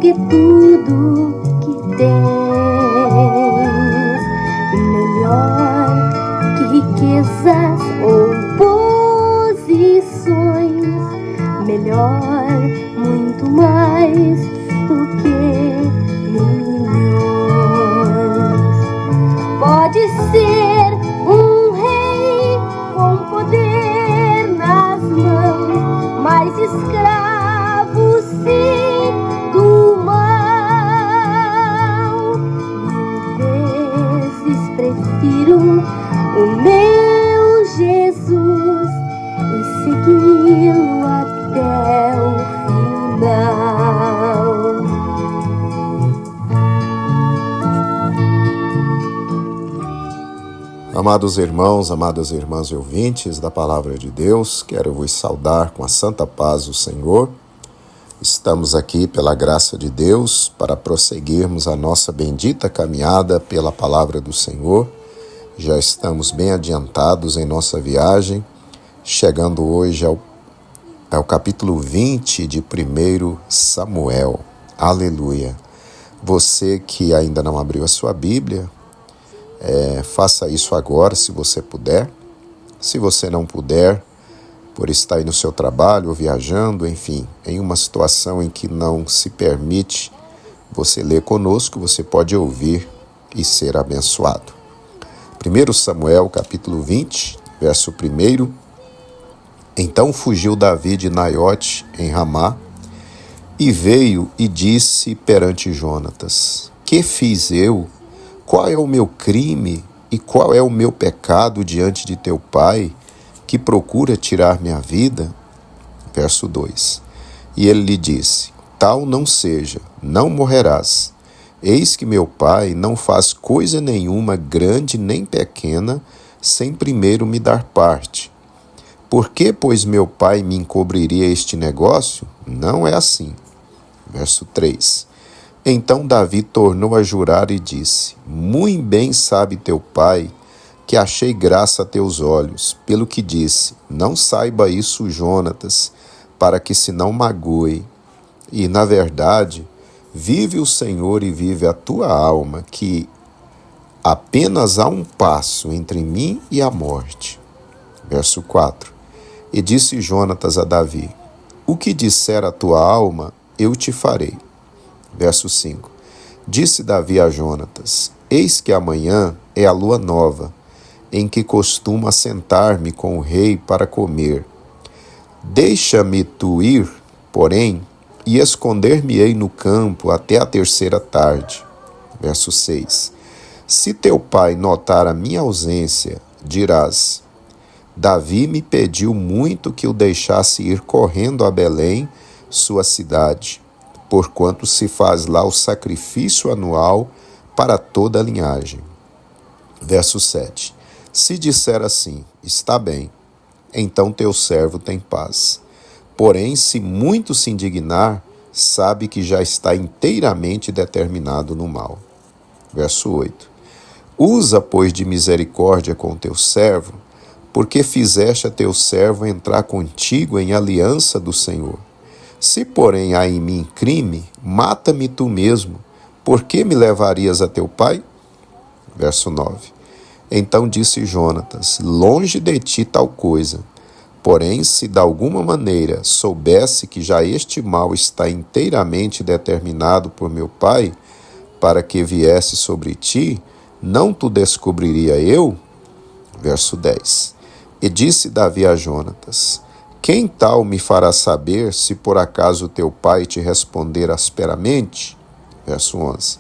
que tudo que tens, melhor que riquezas ou posições, melhor, muito mais do que milhões. Pode ser um rei com poder nas mãos, mas escravo sim do mal. Mil vezes prefiro o meu Jesus e segui-lo até o final. Amados irmãos, amadas irmãs e ouvintes da Palavra de Deus, quero vos saudar com a santa paz do Senhor. Estamos aqui pela graça de Deus para prosseguirmos a nossa bendita caminhada pela Palavra do Senhor. Já estamos bem adiantados em nossa viagem, chegando hoje ao capítulo 20 de 1 Samuel. Aleluia! Você que ainda não abriu a sua Bíblia, faça isso agora, se você puder. Se você não puder, por estar aí no seu trabalho ou viajando, enfim, em uma situação em que não se permite você ler conosco, você pode ouvir e ser abençoado. 1 Samuel, capítulo 20, verso 1. Então fugiu Davi de Naiote em Ramá, e veio e disse perante Jonatas: Que fiz eu? Qual é o meu crime e qual é o meu pecado diante de teu pai, que procura tirar minha vida? Verso 2. E ele lhe disse: Tal não seja, não morrerás. Eis que meu pai não faz coisa nenhuma, grande nem pequena, sem primeiro me dar parte. Por que, pois, meu pai me encobriria este negócio? Não é assim. Verso 3. Então Davi tornou a jurar e disse: Muito bem sabe teu pai que achei graça a teus olhos, pelo que disse: Não saiba isso Jonatas, para que se não magoe. E, na verdade, vive o Senhor e vive a tua alma, que apenas há um passo entre mim e a morte. Verso 4. E disse Jonatas a Davi: O que disser a tua alma, eu te farei. Verso 5. Disse Davi a Jonatas: Eis que amanhã é a lua nova, em que costumo assentar-me com o rei para comer. Deixa-me tu ir, porém, e esconder-me-ei no campo até a terceira tarde. Verso 6. Se teu pai notar a minha ausência, dirás: Davi me pediu muito que o deixasse ir correndo a Belém, sua cidade, porquanto se faz lá o sacrifício anual para toda a linhagem. Verso 7. Se disser assim: Está bem, então teu servo tem paz. Porém, se muito se indignar, sabe que já está inteiramente determinado no mal. Verso 8. Usa, pois, de misericórdia com teu servo, porque fizeste a teu servo entrar contigo em aliança do Senhor. Se, porém, há em mim crime, mata-me tu mesmo. Por que me levarias a teu pai? Verso 9. Então disse Jonatas: Longe de ti tal coisa. Porém, se de alguma maneira soubesse que já este mal está inteiramente determinado por meu pai, para que viesse sobre ti, não tu descobriria eu? Verso 10. E disse Davi a Jonatas: Quem tal me fará saber, se por acaso teu pai te responder asperamente? Verso 11.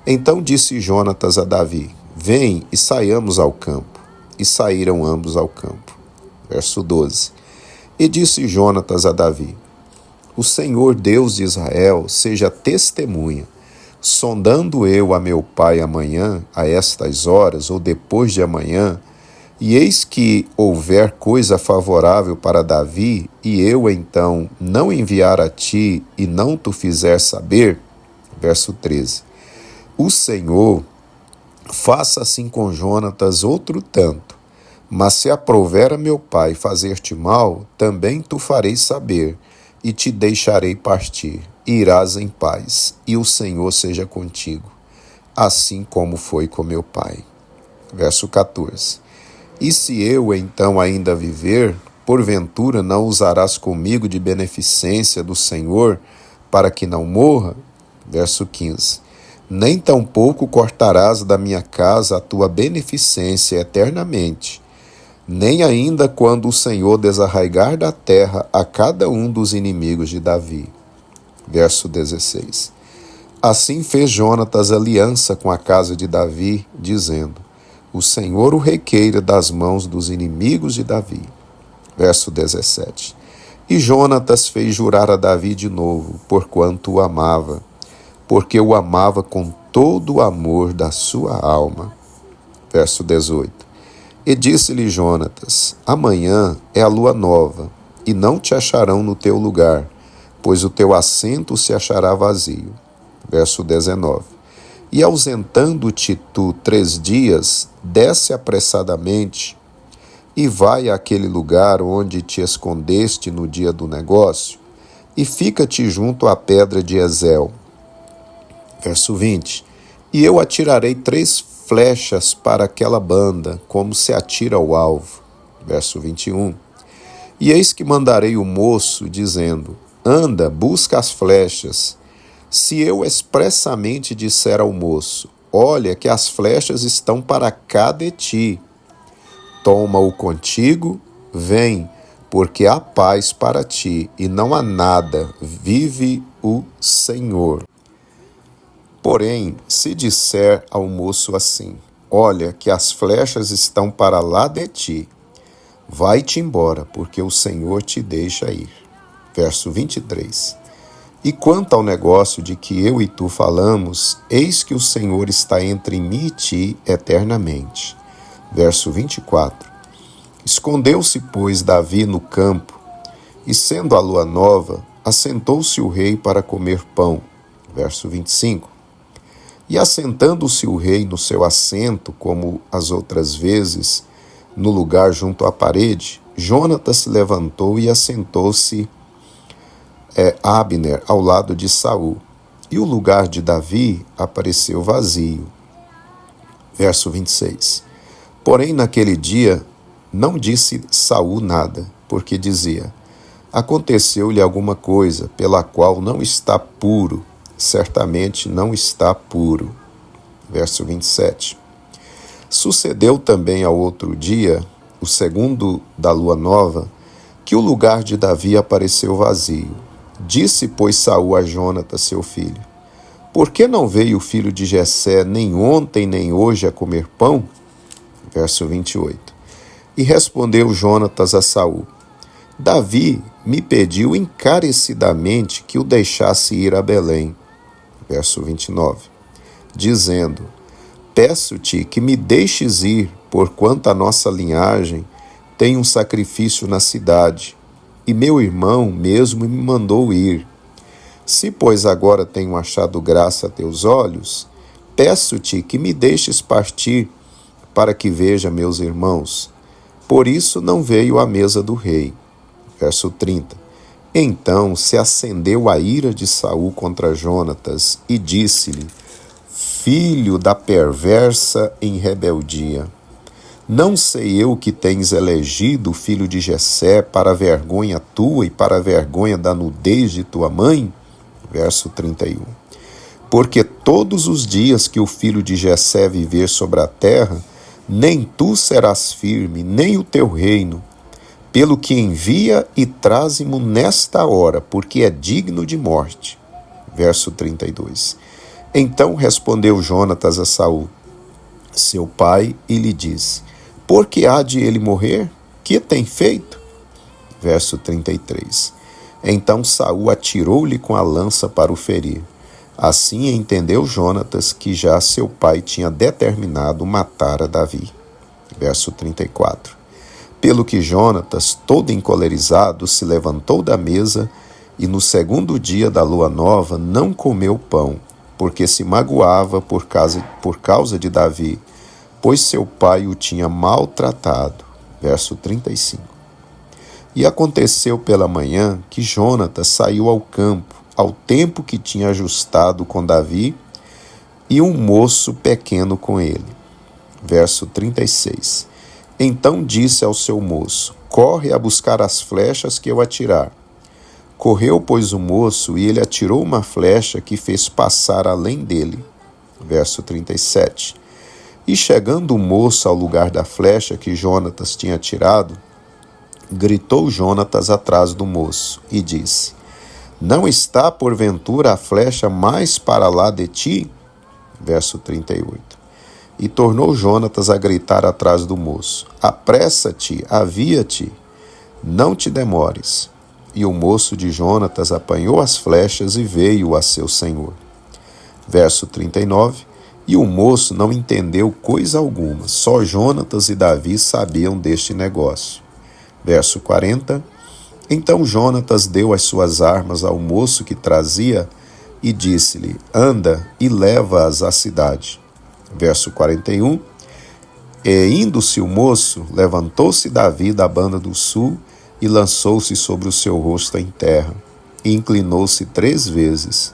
Então disse Jonatas a Davi: Vem e saiamos ao campo. E saíram ambos ao campo. Verso 12. E disse Jonatas a Davi: O Senhor Deus de Israel seja testemunha, sondando eu a meu pai amanhã, a estas horas, ou depois de amanhã, e eis que houver coisa favorável para Davi, e eu então não enviar a ti e não tu fizer saber. Verso 13. O Senhor faça assim com Jonatas outro tanto, mas se aprouver a meu pai fazer-te mal, também tu farei saber, e te deixarei partir, e irás em paz, e o Senhor seja contigo, assim como foi com meu pai. Verso 14. E se eu então ainda viver, porventura não usarás comigo de beneficência do Senhor, para que não morra? Verso 15. Nem tampouco cortarás da minha casa a tua beneficência eternamente, nem ainda quando o Senhor desarraigar da terra a cada um dos inimigos de Davi. Verso 16. Assim fez Jonatas aliança com a casa de Davi, dizendo: o Senhor o requeira das mãos dos inimigos de Davi. Verso 17. E Jonatas fez jurar a Davi de novo, porquanto o amava, porque o amava com todo o amor da sua alma. Verso 18. E disse-lhe Jonatas: amanhã é a lua nova, e não te acharão no teu lugar, pois o teu assento se achará vazio. Verso 19. E ausentando-te tu 3 dias, desce apressadamente e vai àquele lugar onde te escondeste no dia do negócio, e fica-te junto à pedra de Ezel. Verso 20. E eu atirarei 3 flechas para aquela banda, como se atira ao alvo. Verso 21. E eis que mandarei o moço, dizendo: anda, busca as flechas. Se eu expressamente disser ao moço: olha que as flechas estão para cá de ti, toma-o contigo, vem, porque há paz para ti, e não há nada, vive o Senhor. Porém, se disser ao moço assim: olha que as flechas estão para lá de ti, vai-te embora, porque o Senhor te deixa ir. Verso 23. E quanto ao negócio de que eu e tu falamos, eis que o Senhor está entre mim e ti eternamente. Verso 24. Escondeu-se, pois, Davi no campo, e sendo a lua nova, assentou-se o rei para comer pão. Verso 25. E assentando-se o rei no seu assento, como as outras vezes, no lugar junto à parede, Jonatas se levantou e assentou-se Abner ao lado de Saul, e o lugar de Davi apareceu vazio. Verso 26. Porém, naquele dia, não disse Saul nada, porque dizia: aconteceu-lhe alguma coisa pela qual não está puro, certamente não está puro. Verso 27. Sucedeu também ao outro dia, o segundo da lua nova, que o lugar de Davi apareceu vazio. Disse, pois, Saul a Jonatas, seu filho: por que não veio o filho de Jessé nem ontem nem hoje a comer pão? Verso 28. E respondeu Jonatas a Saul: Davi me pediu encarecidamente que o deixasse ir a Belém. Verso 29. Dizendo: peço-te que me deixes ir, porquanto a nossa linhagem tem um sacrifício na cidade, e meu irmão mesmo me mandou ir. Se, pois, agora tenho achado graça a teus olhos, peço-te que me deixes partir, para que veja meus irmãos. Por isso não veio à mesa do rei. Verso 30. Então se acendeu a ira de Saul contra Jonatas, e disse-lhe: filho da perversa em rebeldia, não sei eu que tens elegido o filho de Jessé para a vergonha tua e para a vergonha da nudez de tua mãe? Verso 31. Porque todos os dias que o filho de Jessé viver sobre a terra, nem tu serás firme, nem o teu reino, pelo que envia e traze-mo nesta hora, porque é digno de morte. Verso 32. Então respondeu Jonatas a Saul, seu pai, e lhe disse: por que há de ele morrer? Que tem feito? Verso 33. Então Saul atirou-lhe com a lança para o ferir. Assim entendeu Jonatas que já seu pai tinha determinado matar a Davi. Verso 34. Pelo que Jonatas, todo encolerizado, se levantou da mesa e no segundo dia da lua nova não comeu pão, porque se magoava por causa de Davi, pois seu pai o tinha maltratado. Verso 35. E aconteceu pela manhã que Jonatas saiu ao campo, ao tempo que tinha ajustado com Davi, e um moço pequeno com ele. Verso 36. Então disse ao seu moço: corre a buscar as flechas que eu atirar. Correu, pois, o moço, e ele atirou uma flecha que fez passar além dele. Verso 37. E chegando o moço ao lugar da flecha que Jonatas tinha atirado, gritou Jonatas atrás do moço e disse: não está, porventura, a flecha mais para lá de ti? Verso 38. E tornou Jonatas a gritar atrás do moço: apressa-te, avia-te, não te demores. E o moço de Jonatas apanhou as flechas e veio a seu senhor. Verso 39. E o moço não entendeu coisa alguma, só Jonatas e Davi sabiam deste negócio. Verso 40. Então Jonatas deu as suas armas ao moço que trazia e disse-lhe: anda e leva-as à cidade. Verso 41. E indo-se o moço, levantou-se Davi da banda do sul e lançou-se sobre o seu rosto em terra, e inclinou-se 3 vezes,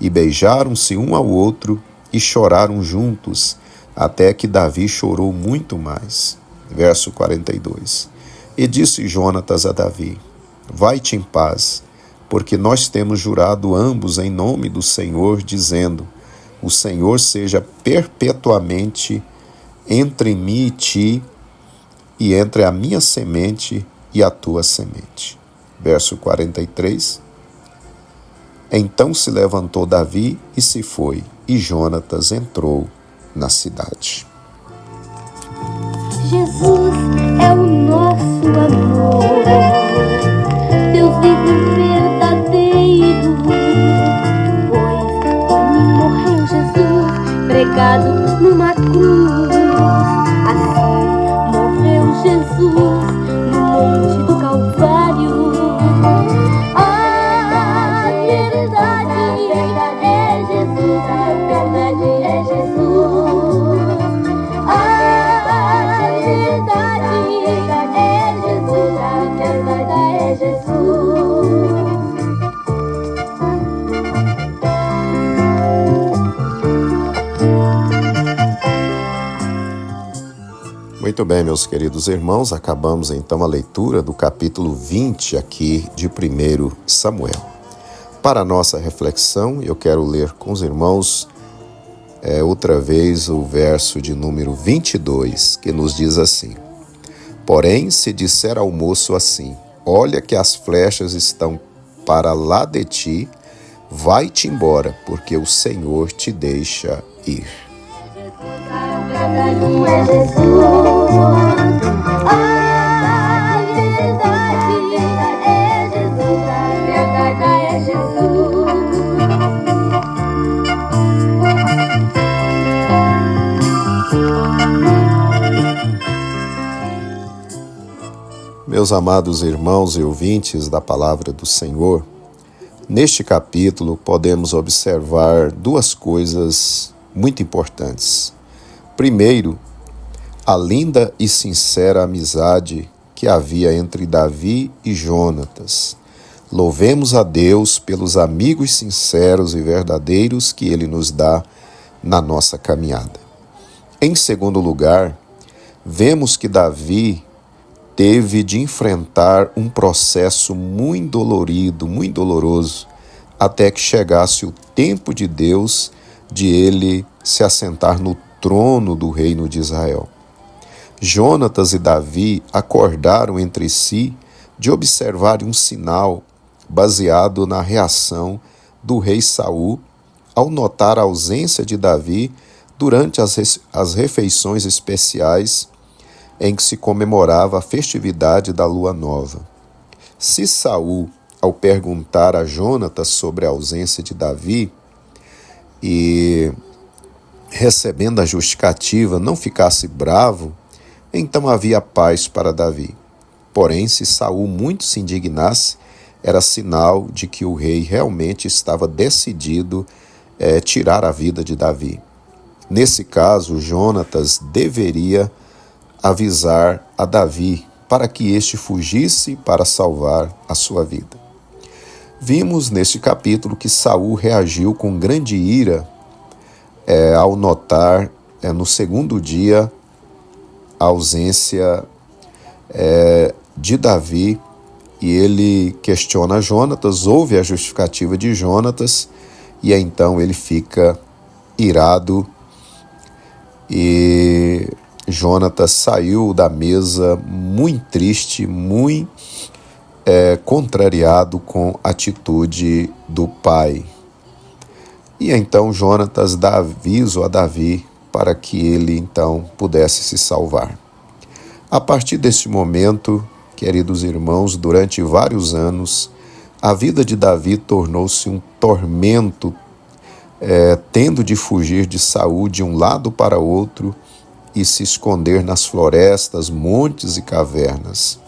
e beijaram-se um ao outro, e choraram juntos, até que Davi chorou muito mais. Verso 42. E disse Jonatas a Davi: vai-te em paz, porque nós temos jurado ambos em nome do Senhor, dizendo: o Senhor seja perpetuamente entre mim e ti, e entre a minha semente e a tua semente. Verso 43. Então se levantou Davi e se foi, e Jonatas entrou na cidade. Jesus é o nosso amor, Deus vivo verdadeiro, pois por mim morreu Jesus, pregado numa cruz. Assim morreu Jesus no monte do Calvário. A verdade é Jesus, a verdade é Jesus. A verdade é Jesus, a verdade é Jesus. Muito bem, meus queridos irmãos, acabamos então a leitura do capítulo 20 aqui de 1 Samuel. Para a nossa reflexão, eu quero ler com os irmãos outra vez o verso de número 22, que nos diz assim: porém, se disser ao moço assim: olha que as flechas estão para lá de ti, vai-te embora, porque o Senhor te deixa ir. Não é Jesus, a verdade é Jesus, a verdade é Jesus. Meus amados irmãos e ouvintes da palavra do Senhor, neste capítulo podemos observar 2 coisas muito importantes. Primeiro, a linda e sincera amizade que havia entre Davi e Jonatas. Louvemos a Deus pelos amigos sinceros e verdadeiros que Ele nos dá na nossa caminhada. Em segundo lugar, vemos que Davi teve de enfrentar um processo muito dolorido, muito doloroso, até que chegasse o tempo de Deus de ele se assentar no trono do reino de Israel. Jonatas e Davi acordaram entre si de observar um sinal baseado na reação do rei Saul ao notar a ausência de Davi durante as refeições especiais em que se comemorava a festividade da lua nova. Se Saul, ao perguntar a Jonatas sobre a ausência de Davi e recebendo a justificativa, não ficasse bravo, então havia paz para Davi. Porém, se Saul muito se indignasse, era sinal de que o rei realmente estava decidido a tirar a vida de Davi. Nesse caso, Jonatas deveria avisar a Davi para que este fugisse para salvar a sua vida. Vimos neste capítulo que Saul reagiu com grande ira ao notar no segundo dia a ausência de Davi, e ele questiona Jonatas, ouve a justificativa de Jonatas, e então ele fica irado, e Jonatas saiu da mesa muito triste, muito contrariado com a atitude do pai. E então Jonatas dá aviso a Davi para que ele então pudesse se salvar. A partir deste momento, queridos irmãos, durante vários anos, a vida de Davi tornou-se um tormento, tendo de fugir de Saul de um lado para outro e se esconder nas florestas, montes e cavernas.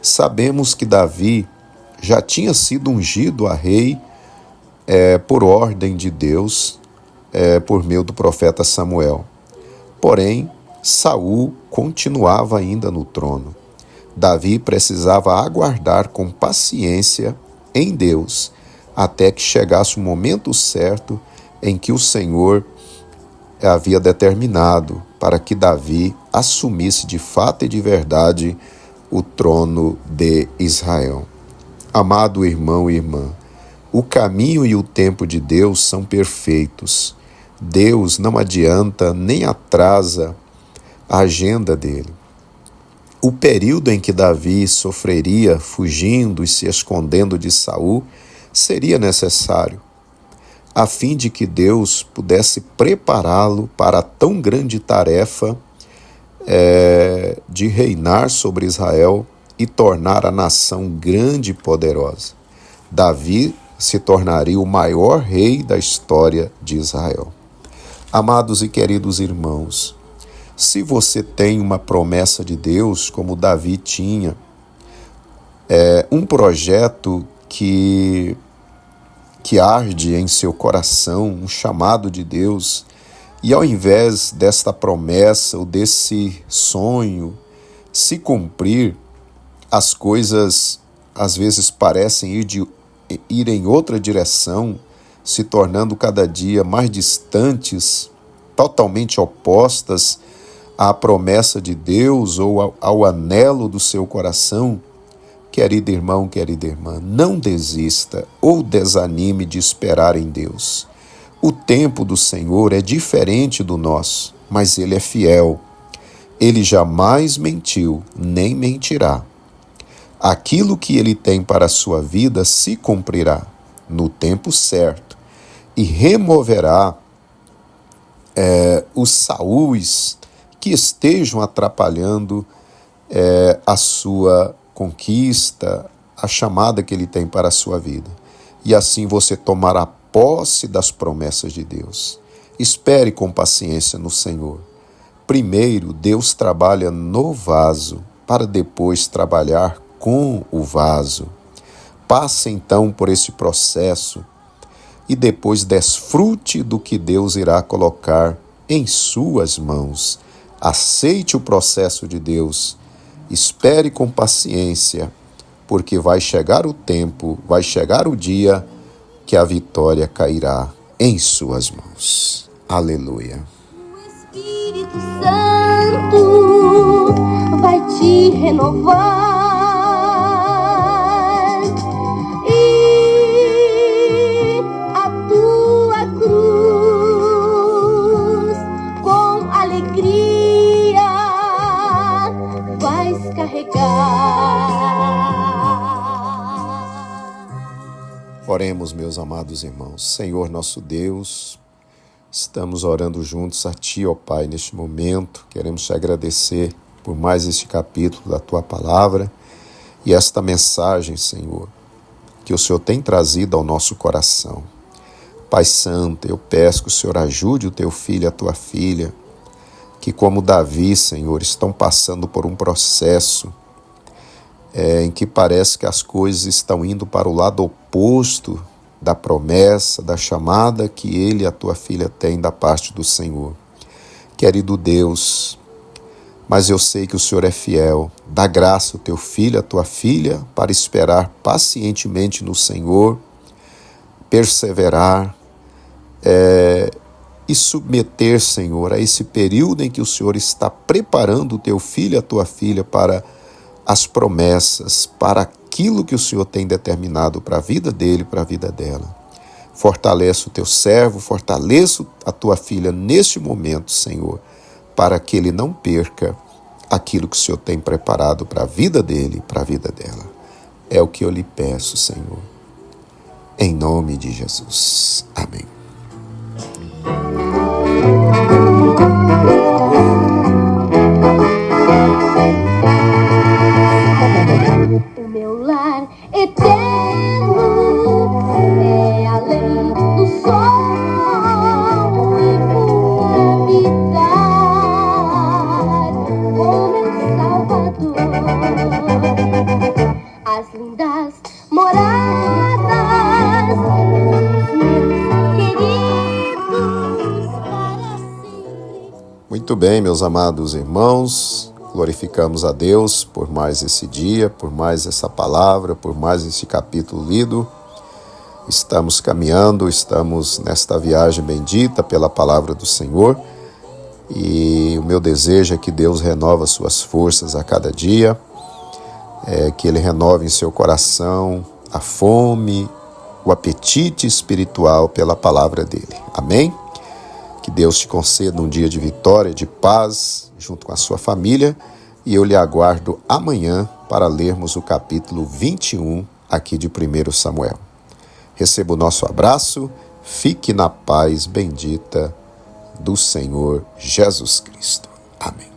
Sabemos que Davi já tinha sido ungido a rei por ordem de Deus, por meio do profeta Samuel. Porém, Saul continuava ainda no trono. Davi precisava aguardar com paciência em Deus até que chegasse o momento certo em que o Senhor havia determinado para que Davi assumisse de fato e de verdade o trono de Israel. Amado irmão e irmã, o caminho e o tempo de Deus são perfeitos. Deus não adianta nem atrasa a agenda dele. O período em que Davi sofreria fugindo e se escondendo de Saul seria necessário, a fim de que Deus pudesse prepará-lo para a tão grande tarefa de reinar sobre Israel e tornar a nação grande e poderosa. Davi se tornaria o maior rei da história de Israel. Amados e queridos irmãos, se você tem uma promessa de Deus, como Davi tinha, um projeto que arde em seu coração, um chamado de Deus, e ao invés desta promessa ou desse sonho se cumprir, as coisas às vezes parecem ir em outra direção, se tornando cada dia mais distantes, totalmente opostas à promessa de Deus ou ao anelo do seu coração. Querido irmão, querida irmã, não desista ou desanime de esperar em Deus. O tempo do Senhor é diferente do nosso, mas Ele é fiel. Ele jamais mentiu, nem mentirá. Aquilo que Ele tem para a sua vida se cumprirá no tempo certo e removerá os Saús que estejam atrapalhando a sua conquista, a chamada que Ele tem para a sua vida. E assim você tomará posse das promessas de Deus. Espere com paciência no Senhor. Primeiro, Deus trabalha no vaso, para depois trabalhar com o vaso. Passe então por esse processo e depois desfrute do que Deus irá colocar em suas mãos. Aceite o processo de Deus. Espere com paciência, porque vai chegar o tempo, vai chegar o dia que a vitória cairá em suas mãos. Aleluia. O Espírito Santo vai te renovar e a tua cruz com alegria vais carregar. Oremos, meus amados irmãos. Senhor nosso Deus, estamos orando juntos a Ti, ó Pai, neste momento. Queremos te agradecer por mais este capítulo da Tua Palavra e esta mensagem, Senhor, que o Senhor tem trazido ao nosso coração. Pai Santo, eu peço que o Senhor ajude o Teu filho e a Tua filha, que como Davi, Senhor, estão passando por um processo em que parece que as coisas estão indo para o lado oposto da promessa, da chamada que ele e a tua filha têm da parte do Senhor. Querido Deus, mas eu sei que o Senhor é fiel. Dá graça ao teu filho, à tua filha, para esperar pacientemente no Senhor, perseverar e submeter, Senhor, a esse período em que o Senhor está preparando o teu filho, a tua filha, para as promessas, para aquilo que o Senhor tem determinado para a vida dele, para a vida dela. Fortaleça o teu servo, fortaleça a tua filha neste momento, Senhor, para que ele não perca aquilo que o Senhor tem preparado para a vida dele e para a vida dela. É o que eu lhe peço, Senhor. Em nome de Jesus. Amém. O meu lar eterno é além do sol e vou habitar com meu Salvador as lindas moradas dos meus queridos para sempre. Muito bem, meus amados irmãos, glorificamos a Deus por mais esse dia, por mais essa palavra, por mais esse capítulo lido. Estamos caminhando, estamos nesta viagem bendita pela palavra do Senhor e o meu desejo é que Deus renova suas forças a cada dia, que Ele renove em seu coração a fome, o apetite espiritual pela palavra dEle. Amém? Que Deus te conceda um dia de vitória, de paz, junto com a sua família, e eu lhe aguardo amanhã para lermos o capítulo 21 aqui de 1 Samuel. Receba o nosso abraço, fique na paz bendita do Senhor Jesus Cristo. Amém.